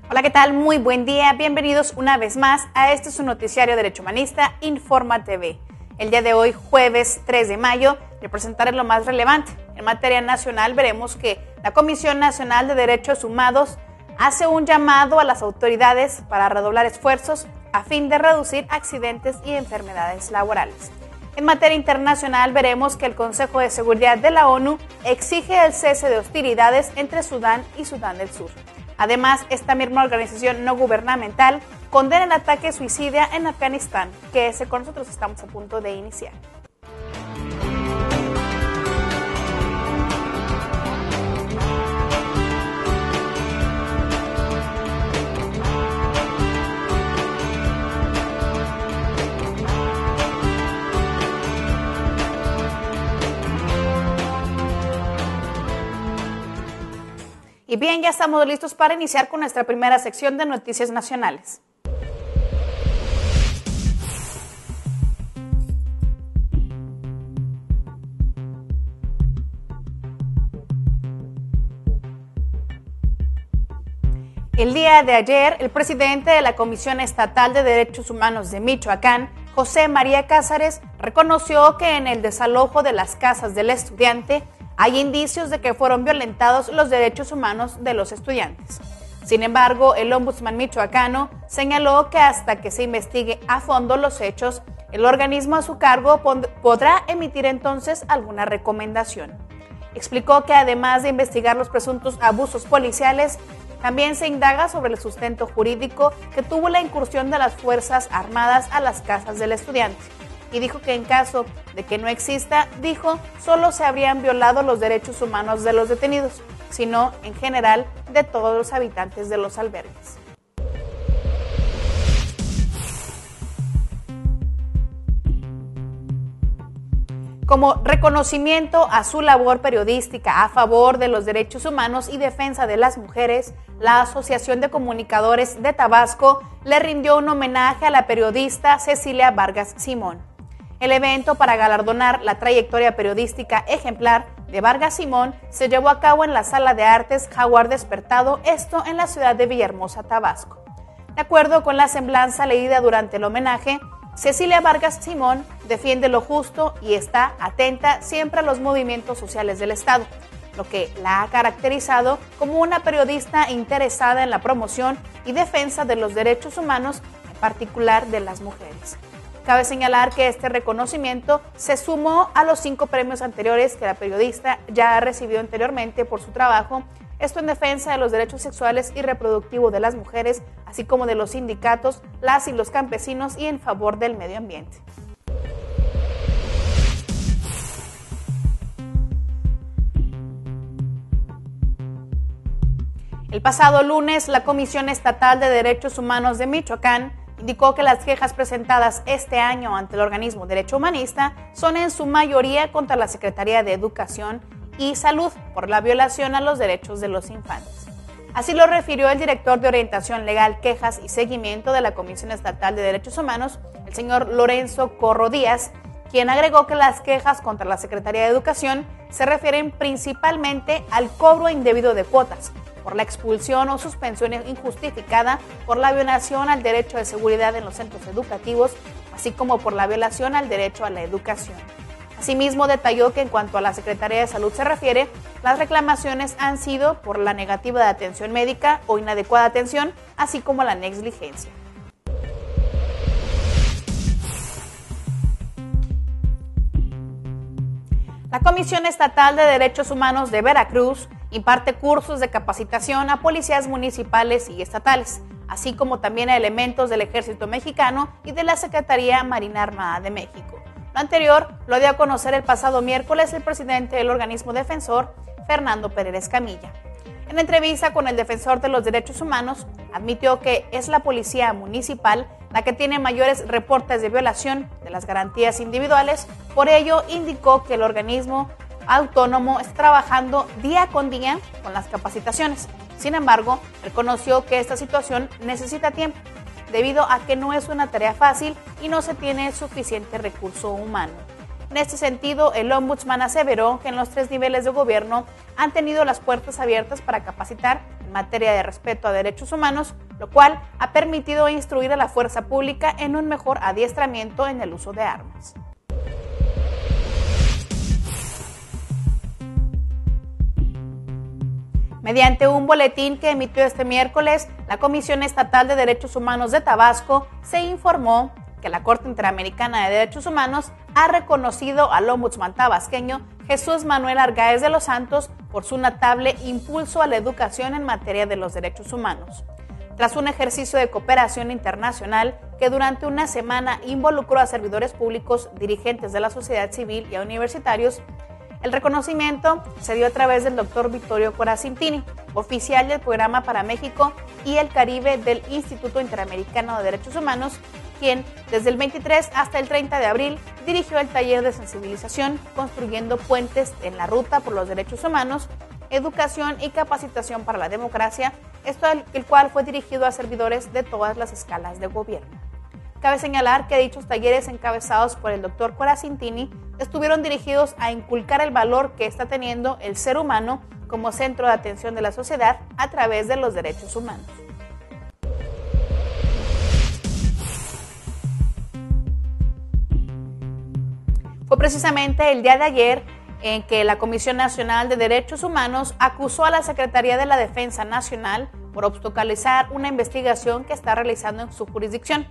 Hola, ¿qué tal? Muy buen día. Bienvenidos una vez más a este su noticiario Derecho Humanista, Informa TV. El día de hoy, jueves 3 de mayo, le presentaré lo más relevante. En materia nacional, veremos que la Comisión Nacional de Derechos Humanos hace un llamado a las autoridades para redoblar esfuerzos a fin de reducir accidentes y enfermedades laborales. En materia internacional, veremos que el Consejo de Seguridad de la ONU exige el cese de hostilidades entre Sudán y Sudán del Sur. Además, esta misma organización no gubernamental condena el ataque suicida en Afganistán, que es el que nosotros estamos a punto de iniciar. Y bien, ya estamos listos para iniciar con nuestra primera sección de noticias nacionales. El día de ayer, el presidente de la Comisión Estatal de Derechos Humanos de Michoacán, José María Cázares, reconoció que en el desalojo de las casas del estudiante hay indicios de que fueron violentados los derechos humanos de los estudiantes. Sin embargo, el ombudsman michoacano señaló que hasta que se investigue a fondo los hechos, el organismo a su cargo podrá emitir entonces alguna recomendación. Explicó que además de investigar los presuntos abusos policiales, también se indaga sobre el sustento jurídico que tuvo la incursión de las Fuerzas Armadas a las casas del estudiante. Y dijo que en caso de que no exista, solo se habrían violado los derechos humanos de los detenidos, sino en general de todos los habitantes de los albergues. Como reconocimiento a su labor periodística a favor de los derechos humanos y defensa de las mujeres, la Asociación de Comunicadores de Tabasco le rindió un homenaje a la periodista Cecilia Vargas Simón. El evento para galardonar la trayectoria periodística ejemplar de Vargas Simón se llevó a cabo en la Sala de Artes Jaguar Despertado, esto en la ciudad de Villahermosa, Tabasco. De acuerdo con la semblanza leída durante el homenaje, Cecilia Vargas Simón defiende lo justo y está atenta siempre a los movimientos sociales del Estado, lo que la ha caracterizado como una periodista interesada en la promoción y defensa de los derechos humanos, en particular de las mujeres. Cabe señalar que este reconocimiento se sumó a los 5 premios anteriores que la periodista ya ha recibido anteriormente por su trabajo, esto en defensa de los derechos sexuales y reproductivos de las mujeres, así como de los sindicatos, las y los campesinos y en favor del medio ambiente. El pasado lunes, la Comisión Estatal de Derechos Humanos de Michoacán indicó que las quejas presentadas este año ante el organismo Derecho Humanista son en su mayoría contra la Secretaría de Educación y Salud por la violación a los derechos de los infantes. Así lo refirió el director de Orientación Legal, Quejas y Seguimiento de la Comisión Estatal de Derechos Humanos, el señor Lorenzo Corro Díaz, quien agregó que las quejas contra la Secretaría de Educación se refieren principalmente al cobro indebido de cuotas, por la expulsión o suspensión injustificada, por la violación al derecho de seguridad en los centros educativos, así como por la violación al derecho a la educación. Asimismo, detalló que en cuanto a la Secretaría de Salud se refiere, las reclamaciones han sido por la negativa de atención médica o inadecuada atención, así como la negligencia. La Comisión Estatal de Derechos Humanos de Veracruz imparte cursos de capacitación a policías municipales y estatales, así como también a elementos del Ejército Mexicano y de la Secretaría Marina Armada de México. Lo anterior lo dio a conocer el pasado miércoles el presidente del organismo defensor, Fernando Pérez Escamilla. En entrevista con el defensor de los derechos humanos, admitió que es la policía municipal la que tiene mayores reportes de violación de las garantías individuales. Por ello, indicó que el organismo autónomo está trabajando día con día con las capacitaciones. Sin embargo, reconoció que esta situación necesita tiempo, debido a que no es una tarea fácil y no se tiene suficiente recurso humano. En este sentido, el ombudsman aseveró que en los 3 niveles de gobierno han tenido las puertas abiertas para capacitar materia de respeto a derechos humanos, lo cual ha permitido instruir a la fuerza pública en un mejor adiestramiento en el uso de armas. Mediante un boletín que emitió este miércoles, la Comisión Estatal de Derechos Humanos de Tabasco se informó que la Corte Interamericana de Derechos Humanos ha reconocido al ombudsman tabasqueño Jesús Manuel Argáez de los Santos por su notable impulso a la educación en materia de los derechos humanos. Tras un ejercicio de cooperación internacional que durante una semana involucró a servidores públicos, dirigentes de la sociedad civil y a universitarios, el reconocimiento se dio a través del doctor Vittorio Coracintini, oficial del Programa para México y el Caribe del Instituto Interamericano de Derechos Humanos, quien desde el 23 hasta el 30 de abril dirigió el taller de sensibilización Construyendo Puentes en la Ruta por los Derechos Humanos, Educación y Capacitación para la Democracia, el cual fue dirigido a servidores de todas las escalas de gobierno. Cabe señalar que dichos talleres encabezados por el doctor Coracintini estuvieron dirigidos a inculcar el valor que está teniendo el ser humano como centro de atención de la sociedad a través de los derechos humanos. Fue precisamente el día de ayer en que la Comisión Nacional de Derechos Humanos acusó a la Secretaría de la Defensa Nacional por obstaculizar una investigación que está realizando en su jurisdicción.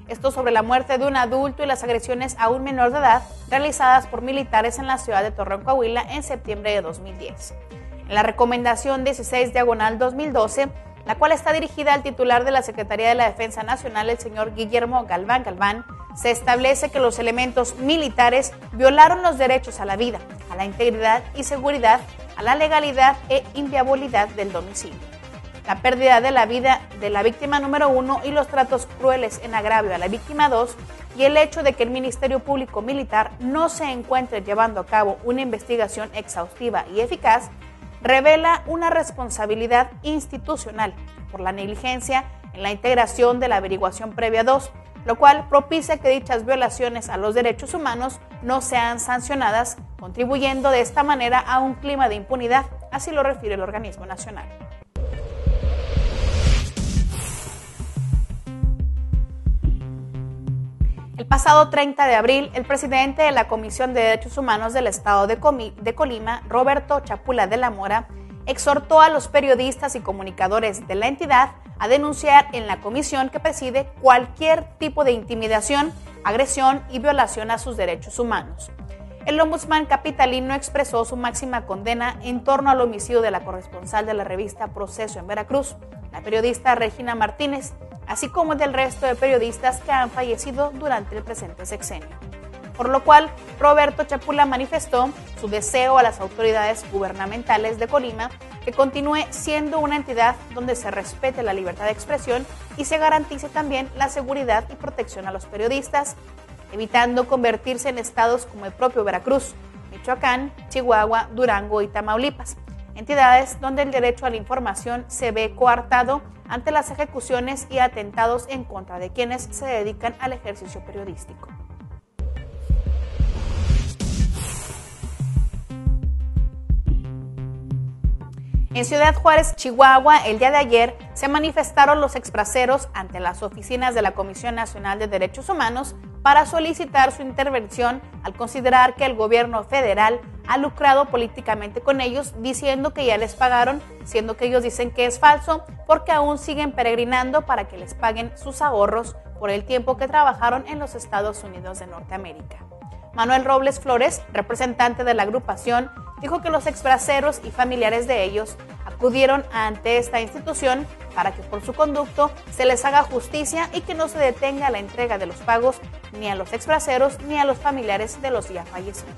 Esto sobre la muerte de un adulto y las agresiones a un menor de edad realizadas por militares en la ciudad de Torreón, Coahuila, en septiembre de 2010. En la recomendación 16/2012, la cual está dirigida al titular de la Secretaría de la Defensa Nacional, el señor Guillermo Galván, se establece que los elementos militares violaron los derechos a la vida, a la integridad y seguridad, a la legalidad e inviolabilidad del domicilio. La pérdida de la vida de la víctima número 1 y los tratos crueles en agravio a la víctima 2 y el hecho de que el Ministerio Público Militar no se encuentre llevando a cabo una investigación exhaustiva y eficaz, revela una responsabilidad institucional por la negligencia en la integración de la averiguación previa 2, lo cual propicia que dichas violaciones a los derechos humanos no sean sancionadas, contribuyendo de esta manera a un clima de impunidad, así lo refiere el organismo nacional. El pasado 30 de abril, el presidente de la Comisión de Derechos Humanos del Estado de Colima, Roberto Chapula de la Mora, exhortó a los periodistas y comunicadores de la entidad a denunciar en la comisión que preside cualquier tipo de intimidación, agresión y violación a sus derechos humanos. El ombudsman capitalino expresó su máxima condena en torno al homicidio de la corresponsal de la revista Proceso en Veracruz, la periodista Regina Martínez, así como del resto de periodistas que han fallecido durante el presente sexenio. Por lo cual, Roberto Chapula manifestó su deseo a las autoridades gubernamentales de Colima que continúe siendo una entidad donde se respete la libertad de expresión y se garantice también la seguridad y protección a los periodistas, evitando convertirse en estados como el propio Veracruz, Michoacán, Chihuahua, Durango y Tamaulipas, entidades donde el derecho a la información se ve coartado ante las ejecuciones y atentados en contra de quienes se dedican al ejercicio periodístico. En Ciudad Juárez, Chihuahua, el día de ayer se manifestaron los exbraceros ante las oficinas de la Comisión Nacional de Derechos Humanos para solicitar su intervención al considerar que el gobierno federal ha lucrado políticamente con ellos, diciendo que ya les pagaron, siendo que ellos dicen que es falso, porque aún siguen peregrinando para que les paguen sus ahorros por el tiempo que trabajaron en los Estados Unidos de Norteamérica. Manuel Robles Flores, representante de la agrupación, dijo que los exbraceros y familiares de ellos acudieron ante esta institución para que por su conducto se les haga justicia y que no se detenga la entrega de los pagos ni a los exbraceros ni a los familiares de los ya fallecidos.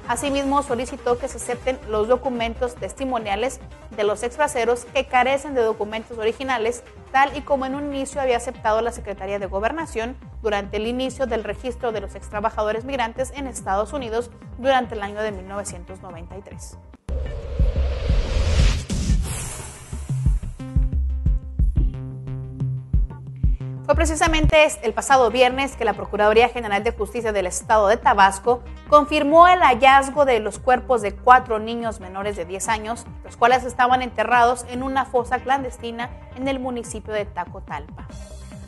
Asimismo, solicitó que se acepten los documentos testimoniales de los exbraceros que carecen de documentos originales, tal y como en un inicio había aceptado la Secretaría de Gobernación durante el inicio del registro de los extrabajadores migrantes en Estados Unidos durante el año de 1993. Fue precisamente el pasado viernes que la Procuraduría General de Justicia del Estado de Tabasco confirmó el hallazgo de los cuerpos de 4 niños menores de 10 años, los cuales estaban enterrados en una fosa clandestina en el municipio de Tacotalpa.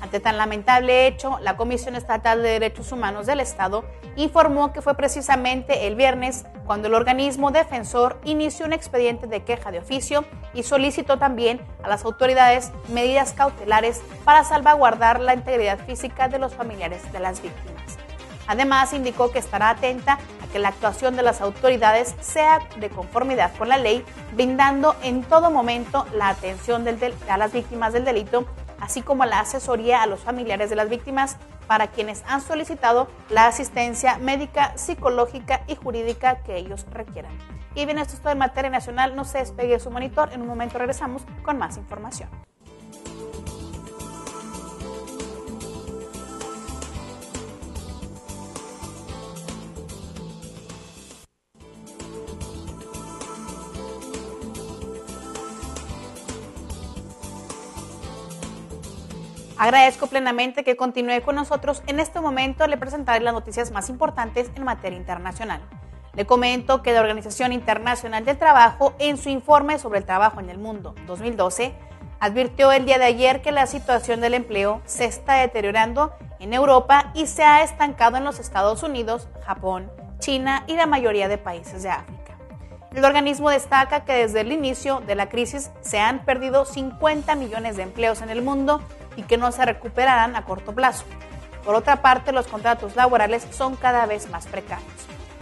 Ante tan lamentable hecho, la Comisión Estatal de Derechos Humanos del Estado informó que fue precisamente el viernes cuando el organismo defensor inició un expediente de queja de oficio y solicitó también a las autoridades medidas cautelares para salvaguardar la integridad física de los familiares de las víctimas. Además, indicó que estará atenta a que la actuación de las autoridades sea de conformidad con la ley, brindando en todo momento la atención a las víctimas del delito, así como la asesoría a los familiares de las víctimas para quienes han solicitado la asistencia médica, psicológica y jurídica que ellos requieran. Y bien, esto es todo en materia nacional. No se despegue de su monitor. En un momento regresamos con más información. Agradezco plenamente que continúe con nosotros. En este momento le presentaré las noticias más importantes en materia internacional. Le comento que la Organización Internacional del Trabajo, en su informe sobre el trabajo en el mundo 2012, advirtió el día de ayer que la situación del empleo se está deteriorando en Europa y se ha estancado en los Estados Unidos, Japón, China y la mayoría de países de África. El organismo destaca que desde el inicio de la crisis se han perdido 50 millones de empleos en el mundo y que no se recuperarán a corto plazo. Por otra parte, los contratos laborales son cada vez más precarios.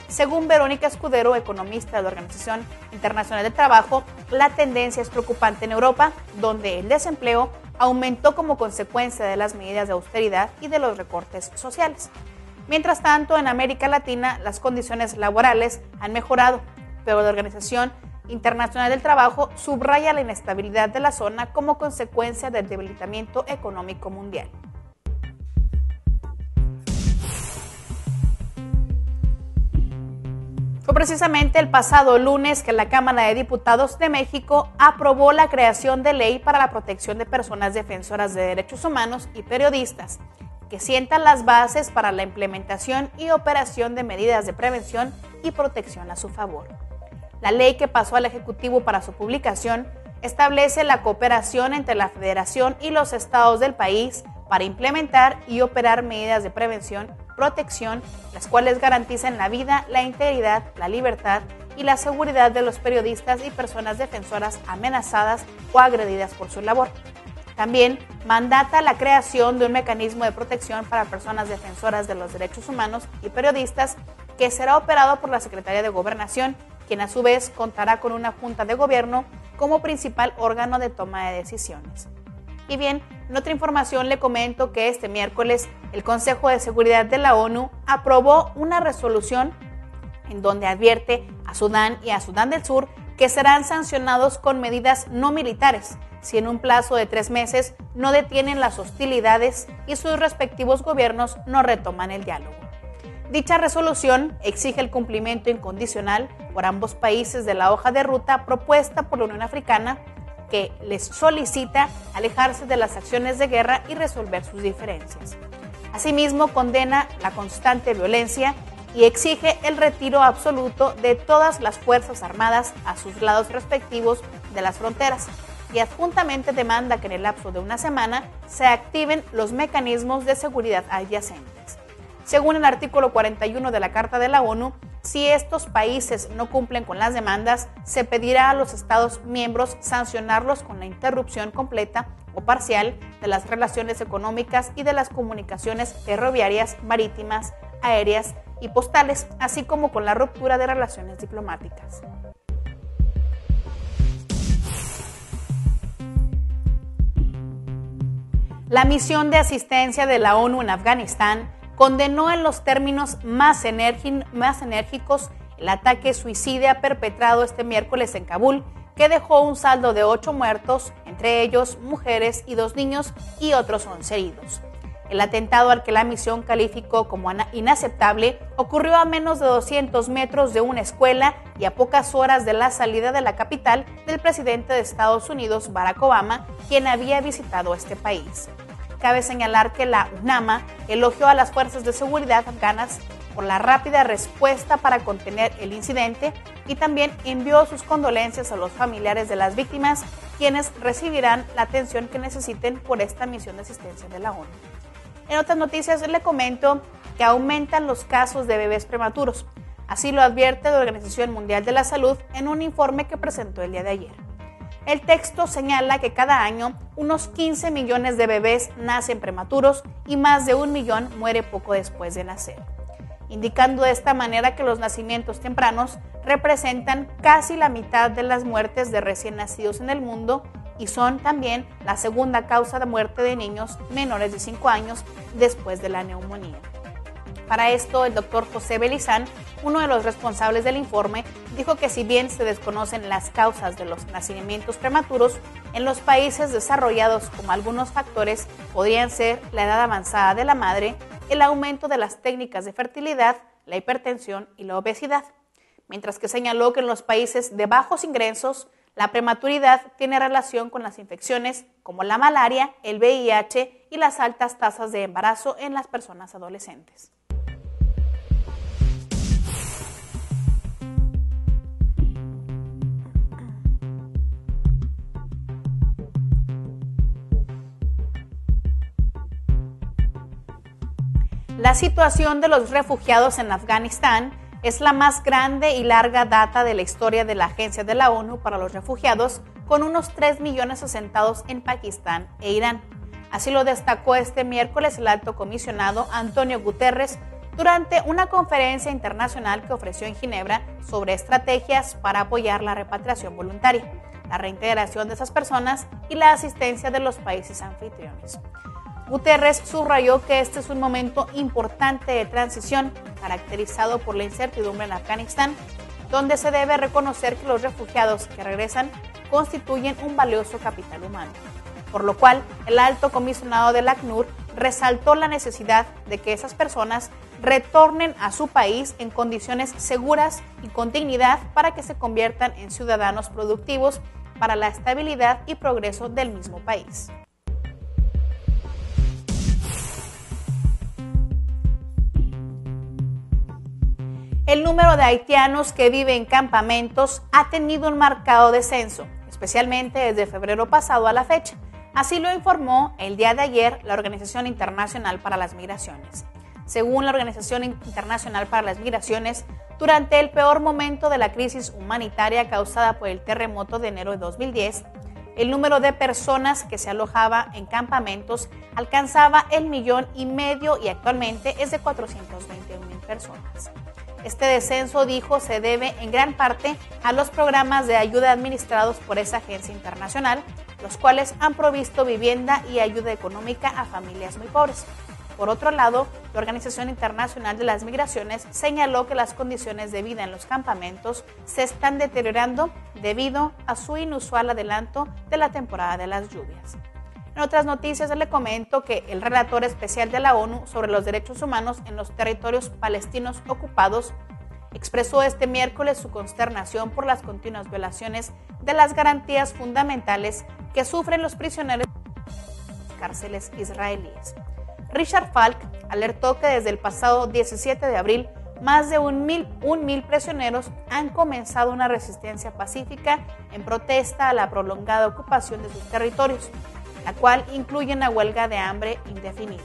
Según Verónica Escudero, economista de la Organización Internacional del Trabajo, la tendencia es preocupante en Europa, donde el desempleo aumentó como consecuencia de las medidas de austeridad y de los recortes sociales. Mientras tanto, en América Latina, las condiciones laborales han mejorado, pero la Organización Internacional del Trabajo subraya la inestabilidad de la zona como consecuencia del debilitamiento económico mundial. Fue precisamente el pasado lunes que la Cámara de Diputados de México aprobó la creación de ley para la protección de personas defensoras de derechos humanos y periodistas, que sientan las bases para la implementación y operación de medidas de prevención y protección a su favor. La ley que pasó al Ejecutivo para su publicación establece la cooperación entre la Federación y los estados del país para implementar y operar medidas de prevención, protección, las cuales garantizan la vida, la integridad, la libertad y la seguridad de los periodistas y personas defensoras amenazadas o agredidas por su labor. También mandata la creación de un mecanismo de protección para personas defensoras de los derechos humanos y periodistas que será operado por la Secretaría de Gobernación, quien a su vez contará con una Junta de Gobierno como principal órgano de toma de decisiones. Y bien, en otra información le comento que este miércoles el Consejo de Seguridad de la ONU aprobó una resolución en donde advierte a Sudán y a Sudán del Sur que serán sancionados con medidas no militares si en un plazo de 3 meses no detienen las hostilidades y sus respectivos gobiernos no retoman el diálogo. Dicha resolución exige el cumplimiento incondicional por ambos países de la hoja de ruta propuesta por la Unión Africana, que les solicita alejarse de las acciones de guerra y resolver sus diferencias. Asimismo, condena la constante violencia y exige el retiro absoluto de todas las Fuerzas Armadas a sus lados respectivos de las fronteras y adjuntamente demanda que en el lapso de una semana se activen los mecanismos de seguridad adyacentes. Según el artículo 41 de la Carta de la ONU, si estos países no cumplen con las demandas, se pedirá a los Estados miembros sancionarlos con la interrupción completa o parcial de las relaciones económicas y de las comunicaciones ferroviarias, marítimas, aéreas y postales, así como con la ruptura de relaciones diplomáticas. La misión de asistencia de la ONU en Afganistán condenó en los términos más enérgicos el ataque suicida perpetrado este miércoles en Kabul, que dejó un saldo de 8 muertos, entre ellos mujeres y 2 niños, y otros 11 heridos. El atentado, al que la misión calificó como inaceptable, ocurrió a menos de 200 metros de una escuela y a pocas horas de la salida de la capital del presidente de Estados Unidos, Barack Obama, quien había visitado este país. cabe señalar que la UNAMA elogió a las fuerzas de seguridad afganas por la rápida respuesta para contener el incidente y también envió sus condolencias a los familiares de las víctimas, quienes recibirán la atención que necesiten por esta misión de asistencia de la ONU. En otras noticias le comento que aumentan los casos de bebés prematuros. Así lo advierte la Organización Mundial de la Salud en un informe que presentó el día de ayer. El texto señala que cada año unos 15 millones de bebés nacen prematuros y más de 1 millón muere poco después de nacer, indicando de esta manera que los nacimientos tempranos representan casi la mitad de las muertes de recién nacidos en el mundo y son también la segunda causa de muerte de niños menores de 5 años después de la neumonía. Para esto, el doctor José Belizán, uno de los responsables del informe, dijo que si bien se desconocen las causas de los nacimientos prematuros, en los países desarrollados como algunos factores podrían ser la edad avanzada de la madre, el aumento de las técnicas de fertilidad, la hipertensión y la obesidad. Mientras que señaló que en los países de bajos ingresos, la prematuridad tiene relación con las infecciones como la malaria, el VIH y las altas tasas de embarazo en las personas adolescentes. La situación de los refugiados en Afganistán es la más grande y larga data de la historia de la Agencia de la ONU para los Refugiados, con unos 3 millones asentados en Pakistán e Irán. Así lo destacó este miércoles el alto comisionado Antonio Guterres durante una conferencia internacional que ofreció en Ginebra sobre estrategias para apoyar la repatriación voluntaria, la reintegración de esas personas y la asistencia de los países anfitriones. Guterres subrayó que este es un momento importante de transición, caracterizado por la incertidumbre en Afganistán, donde se debe reconocer que los refugiados que regresan constituyen un valioso capital humano. Por lo cual, el alto comisionado del ACNUR resaltó la necesidad de que esas personas retornen a su país en condiciones seguras y con dignidad para que se conviertan en ciudadanos productivos para la estabilidad y progreso del mismo país. El número de haitianos que viven en campamentos ha tenido un marcado descenso, especialmente desde febrero pasado a la fecha. Así lo informó el día de ayer la Organización Internacional para las Migraciones. Según la Organización Internacional para las Migraciones, durante el peor momento de la crisis humanitaria causada por el terremoto de enero de 2010, el número de personas que se alojaba en campamentos alcanzaba el 1,5 millones y actualmente es de 421,000 personas. Este descenso, dijo, se debe en gran parte a los programas de ayuda administrados por esa agencia internacional, los cuales han provisto vivienda y ayuda económica a familias muy pobres. Por otro lado, la Organización Internacional de las Migraciones señaló que las condiciones de vida en los campamentos se están deteriorando debido a su inusual adelanto de la temporada de las lluvias. En otras noticias le comento que el relator especial de la ONU sobre los derechos humanos en los territorios palestinos ocupados expresó este miércoles su consternación por las continuas violaciones de las garantías fundamentales que sufren los prisioneros en las cárceles israelíes. Richard Falk alertó que desde el pasado 17 de abril más de 1,000 prisioneros han comenzado una resistencia pacífica en protesta a la prolongada ocupación de sus territorios, la cual incluye una huelga de hambre indefinida.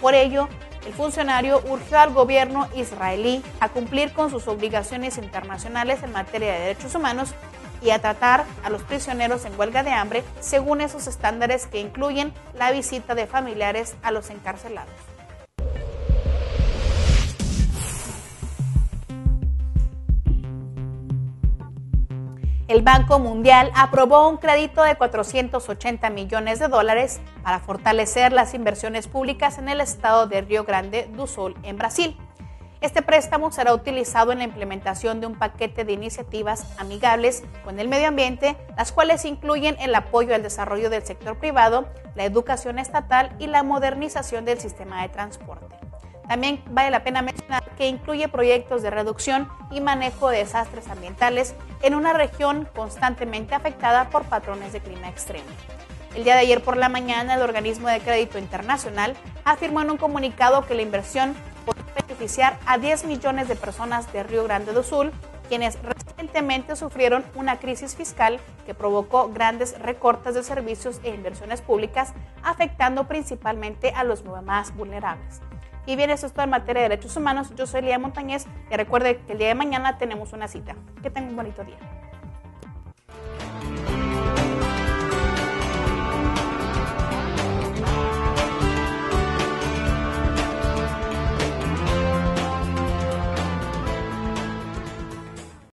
Por ello, el funcionario urgió al gobierno israelí a cumplir con sus obligaciones internacionales en materia de derechos humanos y a tratar a los prisioneros en huelga de hambre según esos estándares que incluyen la visita de familiares a los encarcelados. El Banco Mundial aprobó un crédito de $480 millones para fortalecer las inversiones públicas en el estado de Rio Grande do Sul, en Brasil. Este préstamo será utilizado en la implementación de un paquete de iniciativas amigables con el medio ambiente, las cuales incluyen el apoyo al desarrollo del sector privado, la educación estatal y la modernización del sistema de transporte. También vale la pena mencionar que incluye proyectos de reducción y manejo de desastres ambientales en una región constantemente afectada por patrones de clima extremo. El día de ayer por la mañana, el organismo de crédito internacional afirmó en un comunicado que la inversión podría beneficiar a 10 millones de personas de Río Grande do Sul, quienes recientemente sufrieron una crisis fiscal que provocó grandes recortes de servicios e inversiones públicas, afectando principalmente a los más vulnerables. Y bien, eso es todo en materia de derechos humanos. Yo soy Lía Montañez y recuerde que el día de mañana tenemos una cita. Que tengan un bonito día.